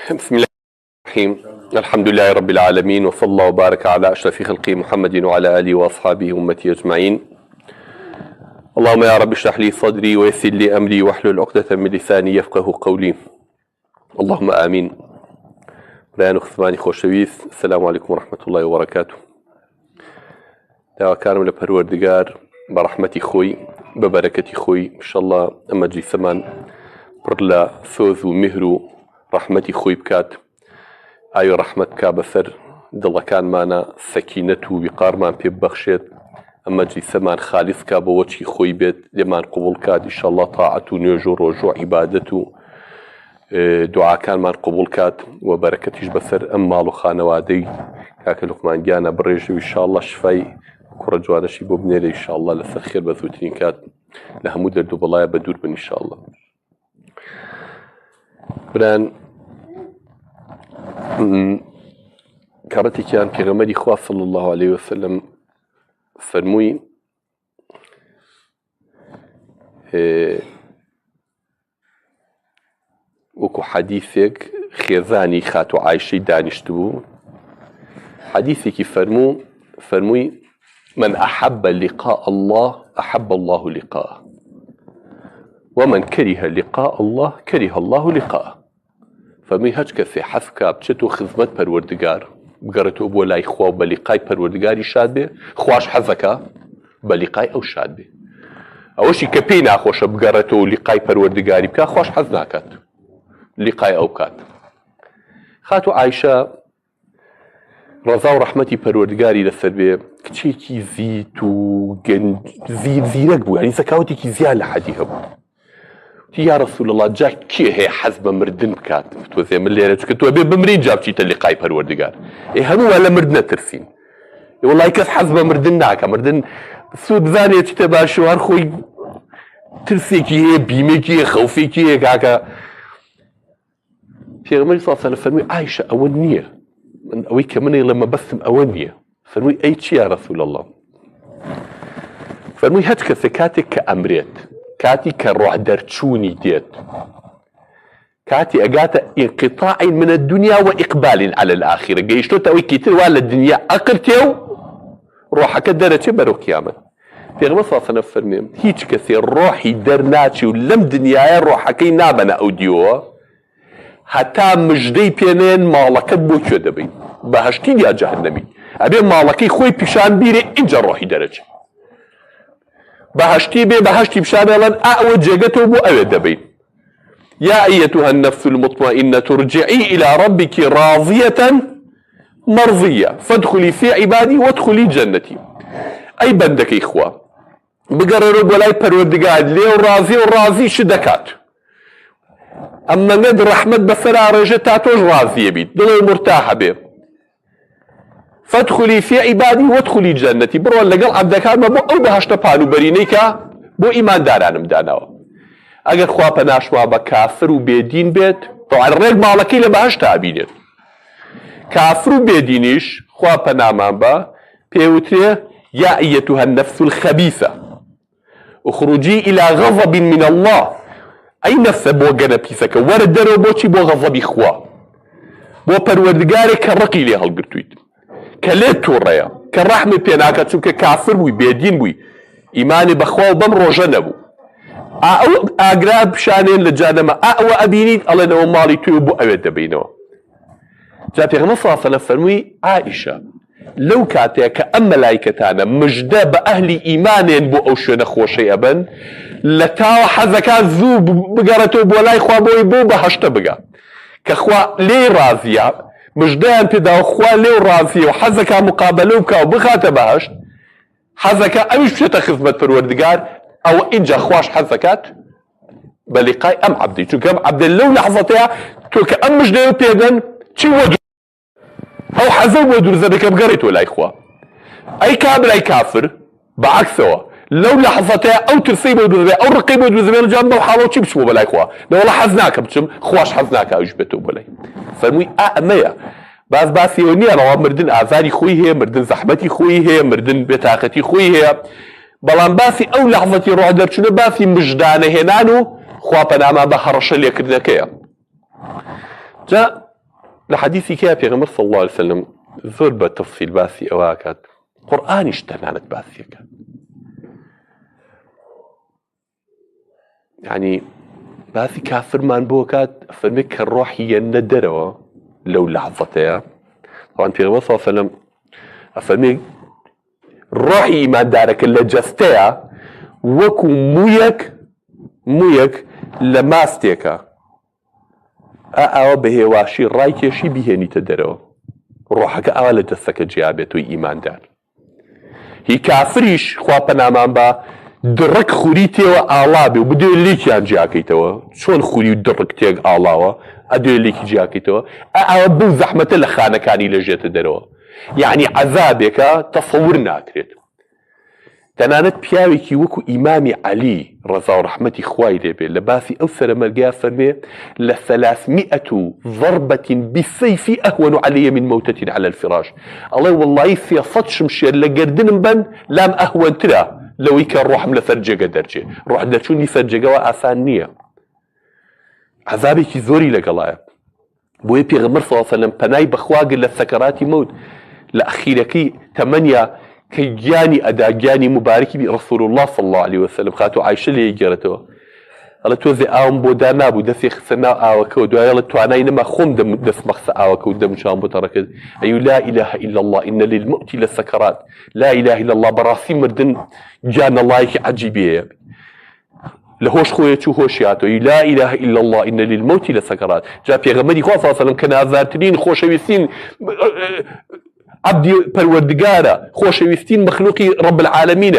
بسم الله الرحمن الرحيم. الحمد لله رب العالمين، وصلى الله وبارك على أشرف خلقه محمد وعلى آله وأصحابه أمتي أجمعين. اللهم يا رب اشرح لي صدري ويسر لي أمري واحلل عقدة من لساني يفقه قولي. اللهم آمين. بيان خصماني خوشويس، السلام عليكم ورحمة الله وبركاته. دعوة كارم لپروردگار برحمتي خوي ببركتي خوي إن شاء الله أما جي ثمان برلا فوز ومهر رحمتي خوي بكات ئایا ڕەحمەت کا بەسەر دڵەکانمانە، سەکینەت و ویقارمان پێ ببەخشێت، ئەمە جیسەمان خالیس کا بە وەچی خۆی بێت، لێمان قبوڵ کات ئینشەڵڵا تاعەت و نوێژ و ڕۆژ و عیبادەت و دوعاکانمان قبوڵ کات و بەرەکەتیش بەسەر ئەم ماڵ و خانەوادەی کاکە لوقمان گیانە بڕێژ و ئینشەڵڵا شفای کوڕە جوانەشی بۆ بنێرە ئینشەڵڵا لەسەر خێر بە زووترین کات لە هەموو دەرد و بەڵایە بە دوور بن ئینشەڵڵا. بران کارەتێکیان پێغەمبەری خوا صلی الله عليه وسلم فەرمووی وەکو حەدیثێک خێزانی خاتو عایشەی دانیشتبوو، حەدیثێکی فەرمووی من أحب لقاء الله أحب الله لقاءه ومن كره لقاء الله كره الله لقاءه. فەرمووی هەچ کەسێ حەز بکات بچێتەوە خزمەت پەروەردگار، بگەڕێتەوە بۆ لای خوا و بە لیقای پەروەردگاری شاد بێ، خوش حەزەکە بە لیقای ئەو شاد بێ. ئەوەشی کە پێی ناخۆشە بگەڕێتەوە لیقای پەروەردگاری بکات، خوش حەز ناکات لیقای ئەو بکات. خاتو عایشە ڕەزا و ڕەحمەتی پەروەردگاری لەسەر بێ کچێکی زیت و زیرەک بوو، یعنی زەکاوتێکی زیاد لە حەدی هەبوو. یا رسول الله جا کێ هەیە حەز بە مردن بکات؟ تۆزێ من لێرە چکە تۆ بێ بمرین جا بچیتە لیقای پەروەردگار. هەمووان لە مرد نەترسین. وەڵای کەس حەز بە مردن ناکە، مردن سوود بزانێت چیتە باشوار خۆی ترسێکی هەیە، بیمێکی هەیە، خەوفێکی هەیە کاکە. پێغەمبەری صلی الله علیه و سلم فەرمووی ئایشە ئەوە نییە، من ئەوەی کە من ئێڵە مەبەستم ئەوە نییە. فەرمووی ئەی چی یا رسول الله؟ فەرمووی هەچ کەسێک کاتێک کە ئەمرێت، کاتی کە ڕۆح دەرچوونی دێت، کاتی ئەگاتە ئینقیطاع من الدنيا وإقبال على الآخرة، گەیشتۆتە ئەوەی کەیتر وا لە دنیا ئەقرتێ و ڕۆحەکە دەرەچێ بەرەو قیامەت. پێغەمبەر صلی الله علیه و سلم فەرمێ هیچ کەسێ ڕۆحی دەرناچی و لەم دنیایە ڕۆحەکەی نابەنە ئەو دیوەوە هەتا مژدەی پێنێن ماڵەکەت بۆ کوێ دەبەی، بەهەشتی یا جەهەنەمی، ئەبێ ماڵەکەی خۆی پیشان بیرێ ئینجا ڕۆحی دەرەچێ. بەهەشتی بێ بەهەشتی پیشانێڵەن ئەوە جێگەتەوە بۆ ئەوێ دەبەین. يا أيتها النفس المطمئنة ارجعي إلى ربك راضية مرضية فادخلي في عبادي وادخلي جنتي. أي بندك إخوة بقرروا ولاي پروردگار ليه راضي شدكات، أما ند رحمة بسرع رجتاتوش راضية بيت دلو مرتاحة بيه. فادخلي في عبادي وادخلي جنتي، برو لقل عبدكار ما بو أو بهشت پالو برينيكا بو إيمان دارانم داناو. ئەگەر خوا پەناشوا بە کافر و بێدین بێت، طبعا ڕێک ماڵەکەی لە بەهەشتا بینێت. کافر و بێدینیش خوا پەنامان بە پێوترێ یا ئەیەتوها النەفس الخەبیثە اخرجی إلى غضب من الله. ئەی نەفسە بۆ گەنە پیسەکە وەرە دەرەوە بۆچی؟ بۆ غەضەبی خوا، بۆ پەروەردگارێک کە ڕقی لێ هەڵگرتوویت، کە لێت تووڕەیە، کە ڕەحمت پێ ناکات چونکە کافر بووی، بێدین بووی، ئیمانی بەخوا و بەم ڕۆژە نەبوو. ئەو ئاگرا پیشانێن لە جانەمە ئەوە ئەبینیت ئەڵێنەوە ماڵی توی بۆ ئەوێ دەبینەوە. جا پێغەمبەر صلی الله علیه و سلم فەرمووی ئایشە لەو کاتێک کە ئەم مەلایکەتانە مژدە بە ئەهلی ئیمانێن بۆ ئەو شوێنە خۆشەی ئەبن، لە تاوە حەزەکان زوو بگەڕێتەوە بۆ لای خوا بۆی بۆ بەهەشتە بگە کە خوا لێی ڕازیە، مژدەیان پێداوە خوا لێو ڕازیە و حەزەکە مقابلە بکە و بخاتە بەهەشت، حەزەکە ئەویش بچێتە خزمەت پەروەردگار، أو إنجا خواش حزكات بلقاء أم عبدي، چونك أم عبد لو لحظتها توك أم مش دايو بيدن چي ودر أو حزو ودر ذلك بقريت ولا إخوة. أي كابر أي كافر بعكسه لو لحظتها أو ترسيب ودر ذي أو رقيب ودر ذي الجنة وحالو چي بشمو بلا إخوة، لو والله حزناك بچم خواش حزناك أوش بيتو بلاي. فرموي أمية باسی و نییە ڕەوا مردن ئازاری خۆی هەیە، مردن زەحمەتی خۆی هەیە، مردن بێتاقەتی خۆی هەیە، بەڵام باسی ئەو لەحظەتی ڕۆح دەرچوونە باسی مژدانەهێنان و خواپەنامان بە هەڕەشە لێکردنەکەیە. جا لحديثي كيف يا غمر صلى الله عليه وسلم زور بتفصيل باسي أواكات قرآن اشتنانت باسي كان يعني باسي كافر من بوكات فمك الروح يندروا لو لحظتها طبعا في غمر صلى الله عليه وسلم أفهمك روحي إيمان دارك اللي جستها وكو مويك لماستيكا ئەوە بە هێواشی ڕایکێشی بهێنیتە دەرەوە ڕۆحەکە ئەوە لە دەستەکە جیابێتەوەی ئیماندار هی کافریش خوا پەنامان بە دڕک خوری تێوە ئاڵا بێ و بدوێ لێکیان جیاکەیتەوە چۆن خوری و دڕک تێک ئاڵاوە ئەدوێ لێکی جیاکەیتەوە ئەوە بوو زەحمەتە لە خانەکانی لەژێتە دەرەوە یعنی عەزابێکە تەسەور ناکرێت تەنانەت پیاوێکی وەکو ئیمامی عەلی ڕەزا و ڕەحمەتی خوای لێبێ لە باسی ئەو سەرەمەرگەیە فەرمێ لە 300 ضربة بالسيف أهون علي من موتة على الفراش ئەڵێ وەڵڵی 300 شمشێر لە گردنم بن لام ئەهوەنترە لەوەی کە ڕۆحم لە فەرجێگە دەرچێ ڕۆح دەچوونی فەرجێگەوە ئاسان نییە عەزابێکی زۆری لەگەڵایە بۆیە پێغەمبەر صلی الله علیه وسلم پەنای بەخواگە لە سەکەراتی مەوت لە ئەخیرەکەی تەمەنیا کە گیانی ئەدا گیانی مبارەکی ڕەسوول الله صلی الله عليه وسلم خاتو عایشە لێ گێڕێتەوە ئەڵێ تۆزێ ئاوم بۆ دا نابوو دەسێ خستە ناو ئاوەکەەوە دوایەڵە توانای نەما خۆم دەستمەخسە ئاوەکە و دەمچام بۆ تەڕەکرد ئەی لا إله إلا الله إن للموت لسكرات لا إله إلا الله بەڕاستی مردن گیانەڵایەکی عەجیبەیە لهوش خويا شو هوشياتو لا إله إلا الله إن للموت لسكرات جاء بيغمري خواه صلى الله عليه وسلم كان أذارترين خوشويستين عبدي پروردگارا خوشويستين مخلوقي رب العالمين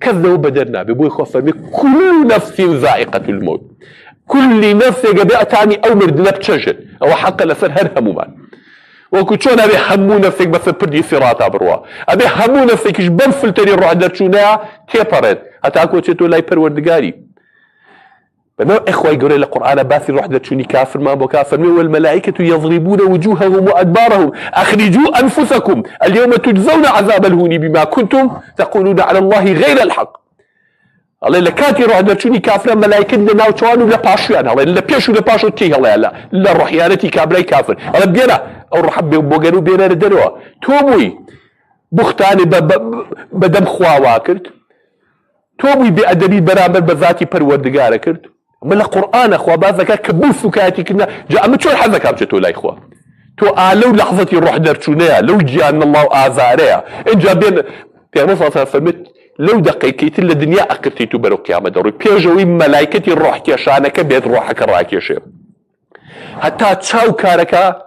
كذبوا بدرنا ببوي خواه فرمي كل نفس ذائقة الموت كل نفس قبئتاني أو مردنا بتشجل أو حق لسر هر همومان وكو چون أبي همو نفسك بس بردي صراطا بروا أبي همو نفسك إش بنفلتري الروح درچونا تيبرد حتى أكو چتو لاي پروردگاري بما إخوة يقول القرآن باثي روح درچوني كافر ما بو كافر والملائكة يضربون وجوههم وأدبارهم أخرجوا أنفسكم اليوم تجزون عذاب الهون بما كنتم تقولون على الله غير الحق الله لكاتي روح درچوني كافر ملائكة ناو چوانو لپاشيان الله لپيشو لپاشو تيه الله لا روحيانتي كابراي كافر الله بينا أو روح بوغنو بينا ردنوا توبوي بختاني بدم خوا واكرت توبوي بأدبي برامبر بذاتي پروردگار كرت من القرآن أخوة بعضك كبوث كاتي كنا جاء من شو الحذك أبجتوا لا إخوة تو لو لحظة الروح درشونها لو جاءنا الله آزارها إن جاء بين في مصر فمت لو دقيقة الدنيا أكرتيتو برو قيامة دوري بيجوي ملائكة الروح كيشانك بيد روحك الراك يشير حتى تشاو كاركا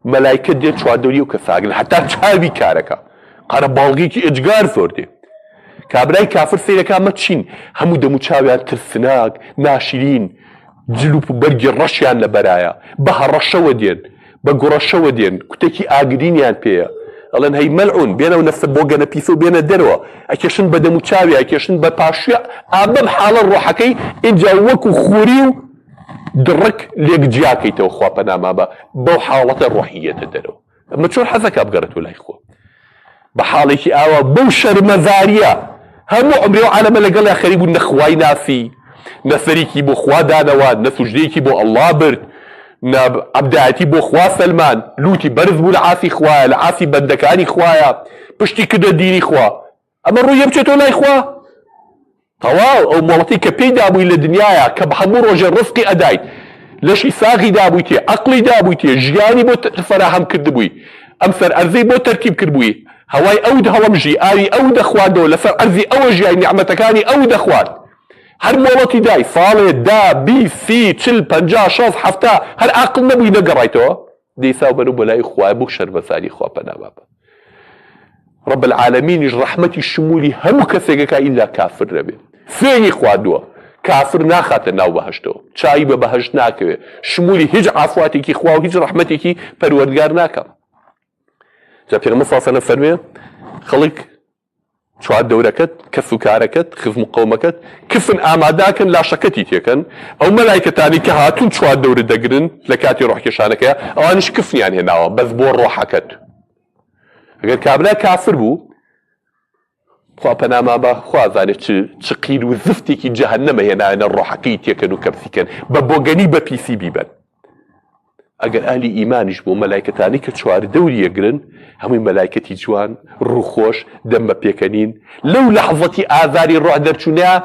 ملائكة دي تشوا دوري وكثاقل حتى تشاوي كاركا قانا بالغيكي إجغار فوردي كابراي كافر سيركا متشين همو دمو چاويان ترسناك ناشرين جلوب برگي رشيان لبرايا بها رشو دين بقرشو دين كتاكي آقدين يان بيا الان هاي ملعون بينا ونفس بوغانا بيسو بينا دروا اكيشن بدمو چاوي اكيشن بپاشيا امام حال الروحكي انجا وكو خوريو درك ليك جياكي تو خوا بناما بو حالة الروحية تدروا اما تشور حزك ابقرتو لا اخوة بحالك اوا بوشر مزاريا همو عمري وعالم لقال يا خريب نخواي نافي نفريكي بو خوا دانوان نسجديكي بو الله برد ناب عبداتي بو خوا سلمان لوتي برز بو العافي خوايا العافي بندكاني خوايا بشتي كده ديني خوا اما الرؤية بشتو لا خوا طواو او مولتي كبي دابوي لدنيايا كبحمو روجه رفقي ادايت لشي ساغي دابويتي عقلي دابويتي جياني بو فراهم كردبوي امثر ارزي بو تركيب كردبوي هواي أود هوامجي آوي أود أخوان دو لسر أرزي أوجي أي نعمتكاني أود أخوان هر مولتي داي صالة دا بي سي تشل پنجا شاز حفتا هر عقل نبوي نقرايتو دي ساو بنو بلاي إخوة بوشر بثاني إخوة بنا بابا رب العالمين رحمتي الشمولي هم كثيرك إلا كافر ربي فيني إخوة دوا كافر ناخات ناو بهشتو چاي بهشت ناكوه شمولي هج عفواتك إخوة وهج رحمتك پروردگار ناكا جا پیغمبر صلی الله علیه و فرميه خلق شو دوركت كف كاركت خف مقاومكت كفن آماداكن لا شكتي تيكن او ملائكة تاني كهاتون شو دور دقرن لكاتي روح كشانك او انش كفن يعني هنا بس بور روحكت اگر كابلا كافر بو خوا بناما با خوا زاني تشقيل وزفتي كي جهنم هنا انا الروحكي تيكن وكبسيكن ببوغني ببي سي بيبن ئەگەر ئەهلی ئیمانیش بۆ مەلایکەتانی کە چوار دەوری ئەگرن هەمووی مەلایکەتی جوان ڕووخۆش دەم بە پێکەنین لەو لەحظەتی ئازاری ڕۆح دەرچوونەیە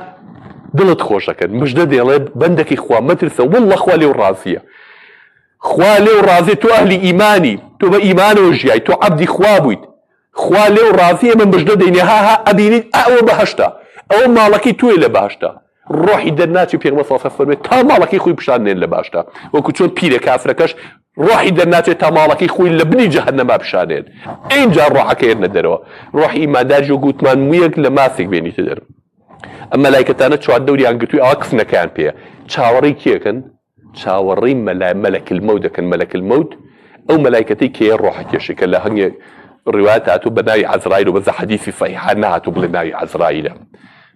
دڵت خۆشەکەن مژدە دێڵێ بەندێکی خوا مەترسە وەڵڵە خوا لێو ڕازیە خوا لێو ڕازێ تۆ ئەهلی ئیمانی تۆ بە ئیمانەوە ژیای تۆ عەبدی خوا بوویت خوا لێو ڕازیە من مژدە دەینێ ها ئەبینیت ئەوە بەهەشتا ئەوە ماڵەکەی توێ لە باشتا ڕۆحی دەرناچی پێغمبەر صلی الله علیه و سلم تا ماڵەکەی خۆی پیشاندێن لە باشتا وەکو چۆن پیرە کافرەکەش ڕۆحی دەرناچێت تا ماڵەکەی خۆی لە بنی جەهەنەما پیشاندێن ئینجا ڕۆحەکە هێنە دەرەوە ڕۆحی ئیمانداریش و گوتمان مویەک لە ماسێک بێنیتە دەر ئەم مەلایکەتانە چوار دەوریان گرتووی ئەوە کفنەکەیان پێیە چاوەڕێی کێکن چاوەڕێی مەلەک المەوت دەکەن مەلەک المەوت ئەو مەلایکەتەی کێ ڕۆحەکێشی کە لە هەنگێک ڕیوایەت هاتوو بە ناوی عەزراییل و بەزە حەدیثی صەحیحان نەهاتوو بڵێ ناوی عەزراییلە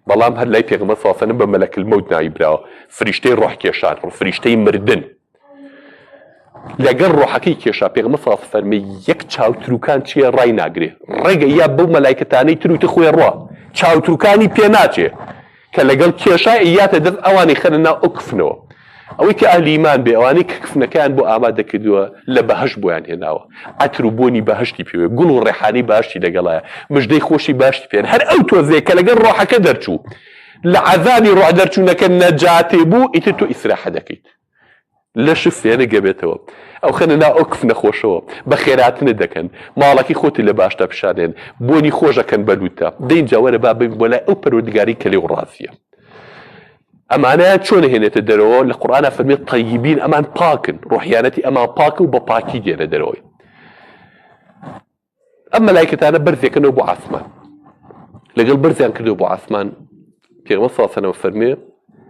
بەڵام هەر لای پێغمبەر صلی الله علیه و سلم بە مەلەک المەوت ناوی براوە فریشتەی ڕۆحکێشان فریشتەی مردن لەگەڵ ڕۆحەکەی کێشا پێغمبەر صلی الله علیه و سلم یەک چاوتروکان چیە ڕای ناگرێ ڕێگە یا بەو مەلایکەتانەی تروتە خۆی ڕوا چاوتروکانی پێ ناچێ کە لەگەڵ کێشای ئیاتە دەست ئەوانی خەنە ناو ئەو کفنەوە ئەوەی کە ئەهلی ئیمان بێ ئەوانەی کە کفنەکەیان بۆ ئامادە کردووە لە بەهەشت بۆیان هێناوە عەتر و بۆنی بەهەشتی پێوێ گوڵ و ڕێحانی باشتی لەگەڵایە مژدەی خۆشی باشتی پێن هەر ئەو تۆزەیە کە لەگەڵ ڕۆحەکە دەرچوو لە عەذابی ڕۆح دەرچوونەکە نەجاتێ بوو ئیتر تۆ ئیسراحە دەکەیت لە شفێنە گەبێتەوە ئەو خەنە ناو ئەو کفنە خۆشەوە بە خێراتنە دەکەن ماڵەکەی خۆتی لە باشتا پیشانێن بۆنی خۆشەکەن بەلوتە دەینجا وەرە با بین بۆ لای ئەو پەروەردگاری کە لێو ڕازیە ئەمانە چۆن هێنێتە دەرەوە لە قورئانە فەرمێت طەیبین ئەمان پاکن ڕۆحیانەتی ئەمان پاکە و بە پاکی دێنە دەرەوەی ئەم مەلایکەتانە بەرزێکەنەوە بۆ عاسمان لەگەڵ بەرزیان کردەوە بۆ عاسمان پێغمبەر صلی الله علیه و سلم فەرمێ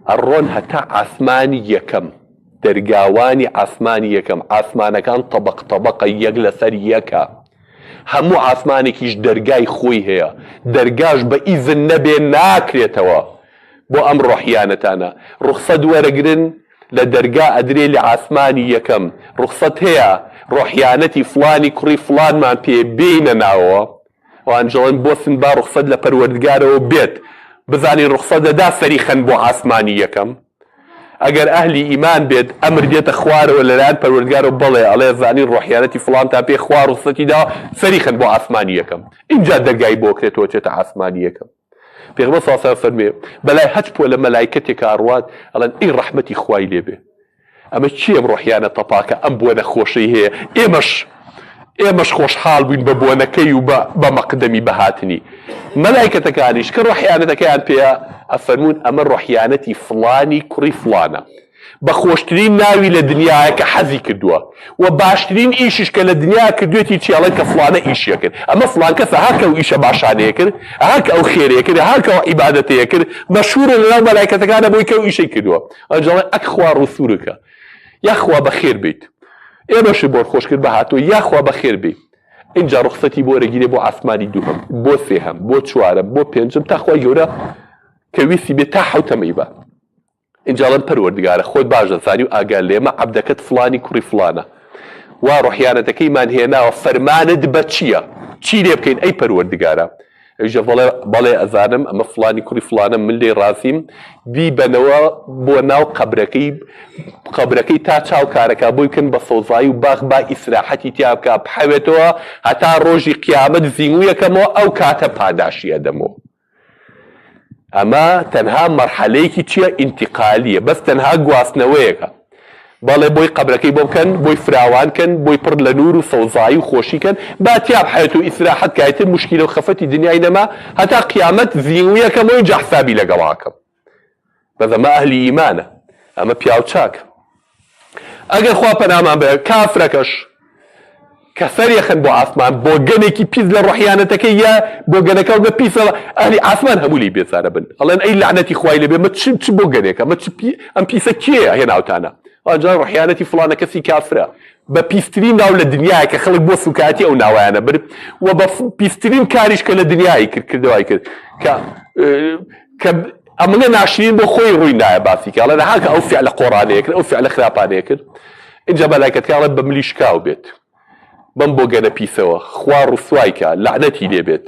ئەڕۆن هەتا عاسمانی یەکەم دەرگاوانی عاسمانی یەکەم عاسمانەکان طەبەق طەبەقە یەک لەسەر یەکە هەموو عاسمانێکیش دەرگای خۆی هەیە دەرگاش بە ئیزن نەبێ ناکرێتەوە بۆ ئەم ڕۆحیانەتانە ڕوخسەت وەرەگرن لە دەرگا ئەدرێ لە عاسمانی یەکەم ڕوخسەت هەیە ڕۆحیانەتی فلانی کوڕی فلانمان پێ بێینە ناوەوە ئەوانجەڵێن بۆسن با ڕوخسەت لە پەروەردگارەوە بێت بزانین ڕوخسەت دەدا سەریخەن بۆ عاسمانی یەکەم ئەگەر ئەهلی ئیمان بێت ئەمر دێتە خوارەوە لەلایەن پەروەردگارەوە بڵێ ئەڵێ زانین ڕۆحیانەتی فڵان تا پێ خوا ڕوخسەتی دا سەریخەن بۆ عاسمانی یەکەم اینجا دەرگای بۆ کرێتەوە چێتە عاسمانی یەکەم پێغمبەر صلی الله علیه و سلم فەرمێ بەلای هەچ پۆ لە مەلایکەتێک ئاڕوات ئەڵێن ئەی ڕەحمەتی خوای لێبێ ئەمە چی ئەم ڕۆحیانە تەپاکە ئەم بۆنە خۆشەی هەیە ئێمەش خۆشحاڵ بووین بە بۆنەکەی و بە مەقدەمی بەهاتنی مەلایکەتەکانیش کە ڕۆحیانەتەکەیان پێیە ئەفەرمون ئەمە ڕۆحیانەتی فڵانی کوڕی فڵانە بە خۆشترین ناوی لە دنیاە کە حەزی کردووە و باشترین ئیشش کە لە دنیا کردوێتی چیاڵێن کە فڵانە ئیشیە کرد ئەمە فڵان کەسە هاکە ئەو ئیشە باشانەیە کرد هاکە ئەو خێرەیە کرد هاکە ئەو عیبادەتەیە کرد مەشهورە لەناو مەلایکەتەکانە بۆی کە ئەو ئیشەی کردووە ئەجەڵێن ئەک خوا ڕوسوورەکە یاخوا بەخێر بیت ئێمەش بۆ خۆش کرد بە هاتووە یاخوا بەخێر بیت اینجا ڕوخسەتی بۆ وەرەگیرێ بۆ عاسمانی دووهەم بۆ سێهەم بۆ چوارەم بۆ پێنجم تا خوای گەورە کە ویستی بێت تا حەوتەمەی بە اینجاڵەن پەروەردگارە خۆت باش دەزانی و ئاگار لێمە عەبدەکەت فڵانی کوڕی فڵانە وا ڕۆحیانەتەکەیمان هێناوە فەرمانت بە چییە چی لێ بکەین ئەی پەروەردگارە ئەیژە بەڵێ ئەزانم ئەمە فڵانی کوڕی فڵانە من لێ ڕازیم بیبەنەوە بۆ ناو قەبرەکەی تا چاوکارەکە بۆی بکەن بە سەوزایی و باغ با ئیسراحەتی تیا بکە بحەوێتەوە هەتا ڕۆژی قیامەت زیینوویەکەمەوە ئەو کاتە پاداشی ئەدەمەوە ئەمە تەنها مەرحەلەیەکی چییە ئینتیقالیە بەس تەنها گواستنەوەیەکە بەڵێ بۆی قەبرەکەی بۆ بکەن بۆی فراوانکەن بۆی پڕ لە نور و سەوزایی و خۆشیکەن با تیا بحەوێت و ئیسراحەت کایتر موشکیلە و خەفەتی دنیای نەما هەتا قیامەت زیینوویەکەمەوەی جا حسابی لەگەڵاکەم بەس ئەمە ئەهلی ئیمانە ئەمە پیاو چاکە ئەگەر خوا پەنامان بێ کافرەکەش کە سەریخن بۆ عاسمان بۆ گەنێکی پیس لە ڕۆحیانەتەکەی یا بۆ گەنەکە و بە پیسەوە ئەهلی عاسمان هەموو لی بێزارە بن ئەڵێن ئەی لعنەتی خوای لێبێ مە چ بۆ گەنێکە مە ئەم پیسە کێیە هێناوتانە ئەجا ڕۆحیانەتی فڵانە کەسی کافرە بە پیسترین ناو لە دنیای کە خەڵک بۆ سوکاتی ئەو ناوایانە برد و بە پیسترین کاریش کە لە دنیای کردەوەی کرد کە ئەمنە ناشرین بۆ خۆی ڕووی نایە باسی کە ئەڵێن هاکە ئەو فعلە قۆڕانەیە کرد ئەو فعلە خراپانەیە کرد اینجا مەلایکەتکانڵێن بە ملیشکاو بێت بەم بۆ گەنە پیسەوە خوا ڕوسوایکە لعنەتی لێبێت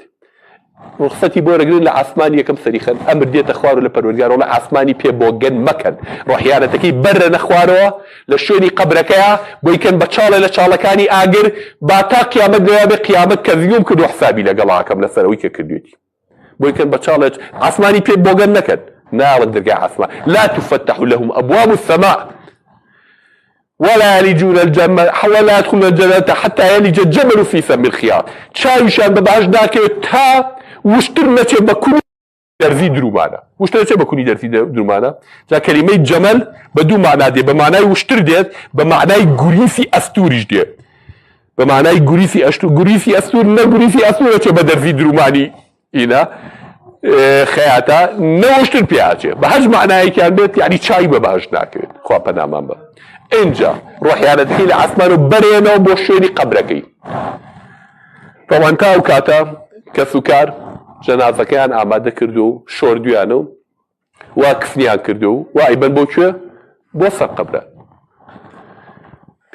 ڕخسەتی بۆ رەگرن لە ئاسمانی یەکەم سەریخەن ئەمر دێتە خوار و لە پەروەردگار وڵا ئاسمانی پێ بۆگەن مەکەن ڕۆحیانەتەکەی بەرە نەخوارەوە لە شوێنی قەبرەکەیە بۆی کەن بە چاڵە لە چاڵەکانی ئاگر با تا قیامەت لەوە بێ قیامەت کە زیوم کرد و حسابی لەگەڵاکەم لەسەرەوەی کە کردوێتی بۆی کەن بە چاڵە ئاسمانی پێ بۆگەن نەکەن ناوە دەرگای ئاسمان لا تفتح لهم أبواب السماء ولا يلجون الجنة ولا يدخلون الجنة حتى يلج الجمل في سم الخياط شايشان بباش داك تا وشتر نچه بكوني درزي درومانه وشتر نچه بكوني درزي درومانه جا كلمه جمل بدو معنى دي بمعنى وشتر ديت بمعنى غريسي استورج دي بمعنى غريسي استور نه غريسي استور چه بدرزي دروماني اینا خیاتا نوشتر پیاچه به هج معنی که بیت یعنی چای به باش نکرد خو پنامم با اینجا روحیانەتی لە عاسمان و بەرێنەوە بۆ شوێنی قەبرەکەی ڕەوان تا ئەو کاتە کە سوکار جەنازەکەیان ئامادە کردو و شۆردویانە و وا کفنیان کردو و وا ئەیبەن بۆ کوێ بۆ سەر قەبرە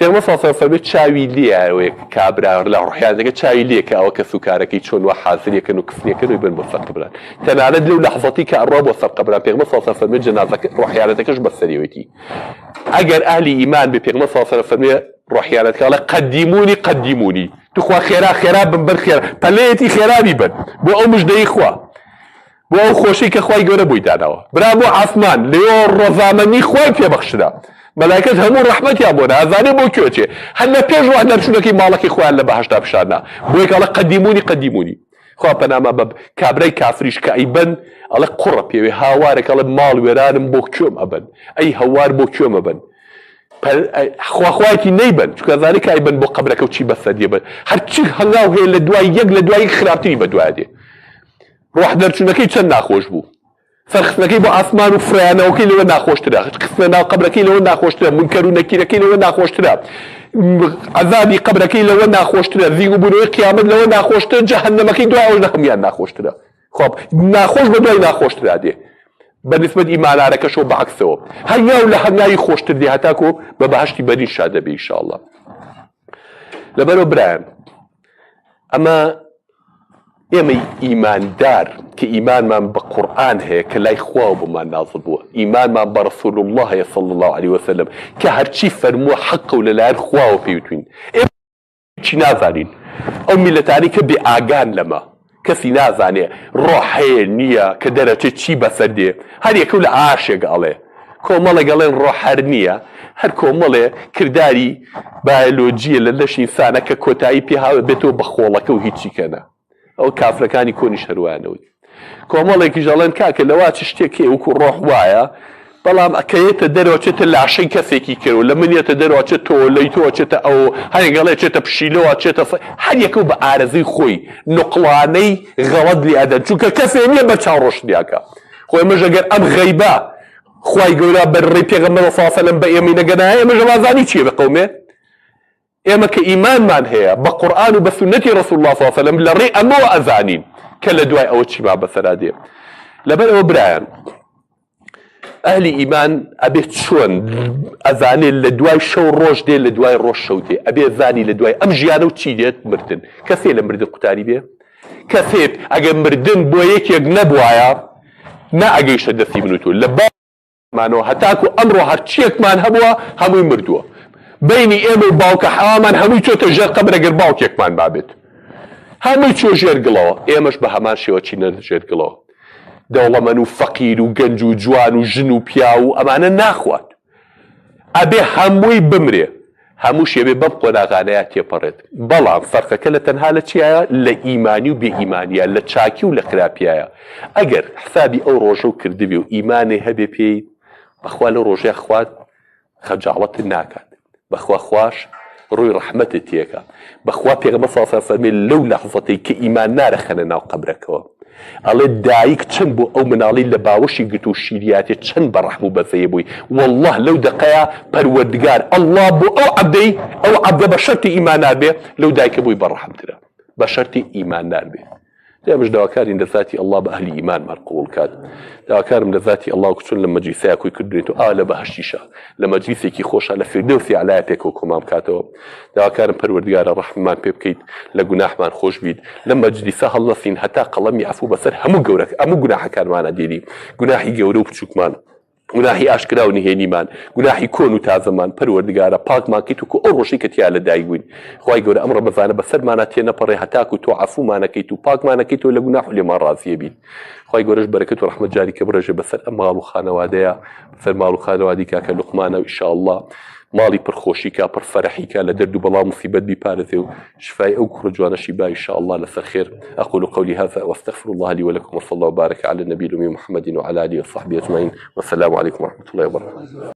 پێغەمبەر صلی الله علیه و سلم چاوی لێیە کابرا لە ڕۆحیانەکە چاوی لێ کە ئەوە کە سوکارەکەی چۆن وا حازریەکەن و کفنیەکەن و ئەیبەن بۆ سەر قەبران تەنانەت لەو لەحظەتی کە ئەڕوا بۆ سەر قەبران پێغەمبەر صلی الله علیه و سلم جەنازەکە ڕۆحیانەتەکەش بەسەریەوەتی ئەگەر ئەهلی ئیمان بێ پێغەمبەر صلی الله علیه و سلم فەرمێ ڕۆحیانەتەکە ئەڵێ قەدیمونی توخوا خێرا بن بەر خێرا پەلەیەتی خێرانی بن بۆ ئەو مژدەی خوا بۆ ئەو خۆشی کە خوای گەورە بۆی داناوە برا بۆ عاسمان لێوە ڕۆزامەنی خوای پێبەخشرا مەلایکەت هەموو ڕەحمەتیان بۆ ئازانێ بۆ کوێچێ هەر لە پێش ڕۆح دەرچوونەکەی ماڵەکەی خۆیان لە بەهەشتا پیشانا بۆیە ئەڵێ قەدیمونی خوا پەنامە بە کابرای کافریش کە ئەیبەن ئەڵێ قوڕە پێوێ هاوارێک ئەڵێ ماڵ وێرانم بۆ کوێم ئەبەن ئەی هەوار بۆ کوێم ئەبەن خواخوایەتی نەیبەن چونکە ئەزانێ کە ئەیبەن بۆ قەبرەکە و چی بەسەر بن هەرچی هەنگاو هەیە لە دوای یەک لە دوای خراپتری بە دوایە دێ ڕۆح دەرچوونەکەی چەند ناخۆش بوو سەرخستنەکەی بۆ ئاسمان و فرایانەوەکەی لەوە ناخۆشترا خستنە ناو قەبرەکەی لەوە ناخۆشترە منکەر و نەکیرەکەی لەوە ناخۆشترا عەزابی قەبرەکەی لەوە ناخۆشترە زیگ و بوونەوەی قیامەت لەوە ناخۆشترە جەهەنەمەکەی دوای ئەوەش هەموویان ناخۆشترە خۆ ناخۆش بە دوای ناخۆشترا دێ بەنسبەت ئیمانارەکەشەوە بەعەکسەوە هەنگاو لە هەنگاوی خۆشتر دێ هەتاکۆ بە بەهەشتی بەرین شا دەبێ ئینشاءڵڵا لەبەرەوە برایان ئەمە ئێمە ئیماندار کە ئیمانمان بە قورئان هەیە کە لای خوا بۆمان نازڵ بووە ئیمانمان بە ڕەسوول الله هەیە صلی الله علیه وسلم کە هەرچی فەرمووە حەقە و لەلایەن خواوە پێوتوین ئێمە چی نازانین ئەو میلەتانی کە بێ ئاگان لەمە کەسی نازانێ ڕۆح هەیە نییە کە دەرەچێت چی بەسەر دێ هەر یەکەو لە ئاشێک ئەڵێ کۆمەڵێک ئەڵێن ڕۆح هەر نییە هەر کۆمەڵێ کردداری بایۆلۆجیە لە لەش ئینسانە کە کۆتایی پێ هاوێ بێتەوە بە خۆڵەکە و هیچی کەنە ئەو کافرەکانی کۆنی شەروانەوەی کۆمەڵێکی ژەڵێن کاکە لەوا چ شتێکی وەکو ڕۆح وایە بەڵام ئەکەیێتە دەرەوەچێتە لاشەی کەسێکی کرد لە منێتە دەرەوەچێت تۆ لەی تۆ چێتە ئەو هەنگەڵێ چێتە پشیلەوە چێتە هەر یەکەو بە ئارەزەی خۆی نقڵانەی غەڵەت لێ ئەدەن چونکە کەسێ نییە بە چاو ڕۆشنیاکە خۆی ئێمەش ئەگەر ئەم غەیبە خوای گەورە بەڕێی پێغەمبەر صلی الله علیه وسلم بە ئێمەی نەگەنایە ئێمەش وازانی چییە بە قەومێ ئێمە کە ئیمانمان هەیە بە قورئان و بە سونەتی ڕەسوول الله صلی الله علیه وسلم لەڕێی ئەمەوە ئەزانین کە لە دوای ئەوە چی ما بەسەرا دێ لەبەرەوە برایان ئەهلی ئیمان ئەبێت چۆن ئەزانێت لە دوای شەو ڕۆژ دێ لە دوای ڕۆژ شەو دێ ئەبێ زانی لە دوای ئەم ژیانە و چی دێت مردن کەسێ لە مردن قوتاری بێ کەسێت ئەگەر مردن بۆ یەکێک نەبوایە نا ئەگەیشتە دەستی من و تۆ لە باوانەوە هەتاکو ئەمڕۆ هەرچیەکمان هەبووە هەمووی مردووە بینی ئێمە و باوکە حەوامان هەمووی چۆتە ژێر قەبرە گەر باوکێکمان بابێت هەمووی چۆ ژێرگڵەوە ئێمەش بە هەمان شێوە چینە ژێرگڵەوە دەوڵەمەند و فەقیر و گەنج و جوان و ژن و پیا و ئەمانە ناخوات ئەبێ هەمووی بمرێ هەموو شێوێ بەم قۆناغانەیە تێپەڕێت بەڵام فەرقەکە لە تەنها لە چیایە لە ئیمانی و بێ ئیمانیە لە چاکی و لە خراپیایە ئەگەر حسابی ئەو ڕۆژە و کردبێ و ئیمانێ هەبێ پێی بەخوا لە ڕۆژەیە خوات خەجاڵەتت ناکات بەخوا خوش ڕووی ڕەحمەتت تێکە بەخوا پێغەمبەر صلی الله علیه وسلم لەو لەحظەتەی کە ئیمان نارەخەنە ناو قەبرەکەوە ئەڵێ دایک چەند بۆ ئەو مناڵی لە باوەشی گرت و شیریاتێ چەند بەڕەحم و بەفەیە بووی والله لەو دقەیە پەروەردگار ئەڵڵا بۆ ئەو عەبدەی ئەو عەبدە بە شەرتی ئیماندار بێ لەو دایکە بووی بەڕەحمترە بە شەرتی ئیماندار بێ دائما دواكارين لذاتي الله بأهل إيمان مرقول كاد دواكارم لذاتي الله كتون لما جيساك ويكدريتو لبهشتيشا لما جيسيكي خوشا لفردوسي على بيكو كمام كاتو دواكارم پروردگار الرحمن بيبكيت لقناح من خوش بيد لما جلسا الله سين حتى قلمي عفو بسر همو قورك همو قناح كان معنا ديني قناحي قورو بچوك مان گوناحی ئاشکرا و نهێنیمان گوناحی کۆن و تازەمان پەروەردگارە پاکمان کەیت و کە ئەو ڕۆژەی کە تیا لەدایک بووین خوای گەورە ئەم ڕەمەزانە بەسەرمانە تێنەپەڕێ هەتاکو و تۆ عەفومانەکەیت و پاکمانەکەیتەوە لە گوناح و لێمان ڕازیە بین خوای گەورەش بەرەکەت و ڕەحمەت جاری کە بڕێژێ بەسەر ئەم ماڵ و خانەوادەیە بەسەر ماڵ و خانەوادی کاکە لوقمانە و ئینشاءالله ماڵی پرخۆشیکە پرفەرەحیکە لە دەرد و بەڵام موسیبەت بیپارێتێ و شفای ئەو کوڕە جوانەشی با ئینشاءالله لەسەر خێر أقول قولي هذا وأستغفر الله لي ولكم وصلى الله وبارك على النبي الأمي محمد وعلى آله وصحبه أجمعين والسلام عليكم ورحمة الله وبركاته.